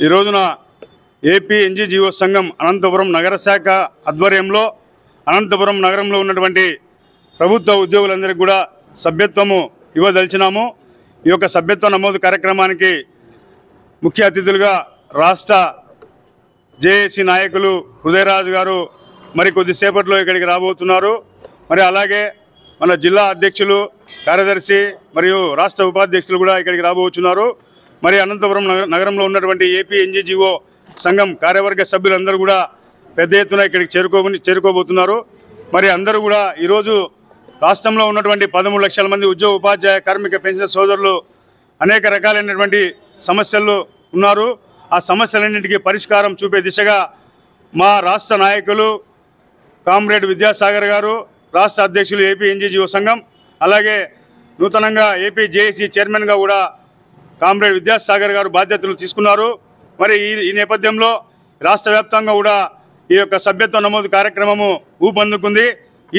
ఈ రోజున AP NGO సంఘం అనంతపురం నగర శాఖ ఆధ్వర్యంలో అనంతపురం నగరంలో ఉన్నటువంటి ప్రభుత్వ ఉద్యోగులందరికీ కూడా సభ్యత్వము ఇవ్వదలిచినాము। ఈ యొక్క సభ్యత్వ నమోదు కార్యక్రమానికి ముఖ్య అతిథులుగా రాష్ట్ర జేఏసీ నాయకులు హృదయరాజు గారు మరి కొద్దిసేపట్లో ఇక్కడికి రాబోతున్నారు। మరి అలాగే మన జిల్లా అధ్యక్షులు కార్యదర్శి మరియు రాష్ట్ర ఉపాధ్యక్షులు కూడా ఇక్కడికి రాబోతున్నారు। మరి అనంతపురం నగరంలో ఉన్నటువంటి ఏపీ ఎన్జీఓ సంఘం కార్యవర్గ సభ్యులందరూ కూడా పెద్ద ఎత్తున ఇక్కడికి చేరుకోబోతున్నారు। మరి అందరూ కూడా ఈరోజు రాష్ట్రంలో ఉన్నటువంటి 13 లక్షల మంది ఉద్యోగ ఉపాధ్యాయ కార్మిక పెన్షన్ సోదరులు అనేక రకాలైనటువంటి సమస్యలు ఉన్నారు। ఆ సమస్యలన్నింటికీ పరిష్కారం చూపే దిశగా మా రాష్ట్ర నాయకులు కామ్రేడ్ విద్యాసాగర్ గారు, రాష్ట్ర అధ్యక్షులు ఏపీ ఎన్జీఓ సంఘం, అలాగే నూతనంగా ఏపీ జేఏసీ చైర్మన్గా కూడా కామ్రేడ్ విద్యాసాగర్ గారు బాధ్యతలు తీసుకున్నారు। మరి ఈ నేపథ్యంలో రాష్ట్ర వ్యాప్తంగా కూడా ఈ యొక్క సభ్యత్వ నమోదు కార్యక్రమము ఊపందుకుంది।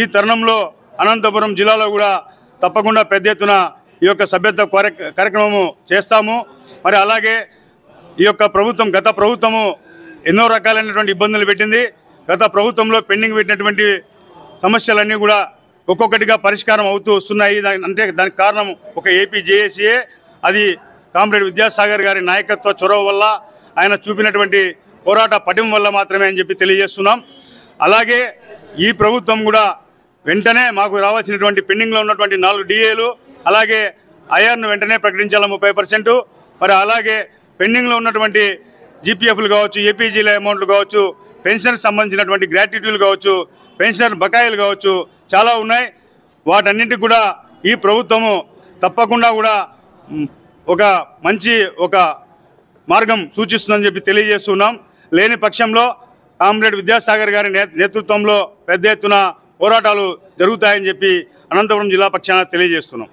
ఈ తరుణంలో అనంతపురం జిల్లాలో కూడా తప్పకుండా పెద్ద ఎత్తున ఈ యొక్క సభ్యత్వ కార్యక్రమము చేస్తాము। మరి అలాగే ఈ యొక్క ప్రభుత్వం గత ప్రభుత్వము ఎన్నో రకాలైనటువంటి ఇబ్బందులు పెట్టింది। గత ప్రభుత్వంలో పెండింగ్ పెట్టినటువంటి సమస్యలన్నీ కూడా ఒక్కొక్కటిగా పరిష్కారం అవుతూ వస్తున్నాయి। అంటే దానికి కారణం ఒక ఏపీ జేఏసీఏ, అది కామ్రేడ్ విద్యాసాగర్ గారి నాయకత్వ చొరవ వల్ల, ఆయన చూపినటువంటి పోరాట పటిమ వల్ల మాత్రమే అని చెప్పి తెలియజేస్తున్నాం। అలాగే ఈ ప్రభుత్వం కూడా వెంటనే మాకు రావాల్సినటువంటి పెండింగ్లో ఉన్నటువంటి 4 డిఏలు, అలాగే ఐఆర్ను వెంటనే ప్రకటించాల 30%, మరి అలాగే పెండింగ్లో ఉన్నటువంటి జీపీఎఫ్లు కావచ్చు, ఏపీజీల అమౌంట్లు కావచ్చు, పెన్షన్ సంబంధించినటువంటి గ్రాట్యుటీలు కావచ్చు, పెన్షన్ బకాయిలు కావచ్చు, చాలా ఉన్నాయి। వాటన్నింటికి కూడా ఈ ప్రభుత్వము తప్పకుండా కూడా ఒక మంచి మార్గం సూచిస్తుందని చెప్పి తెలియజేస్తున్నాం। లేని పక్షంలో కామ్రేడ్ విద్యాసాగర్ గారి నేతృత్వంలో పెద్ద ఎత్తున పోరాటాలు జరుగుతాయని చెప్పి అనంతపురం జిల్లా పక్షాన తెలియజేస్తున్నాం।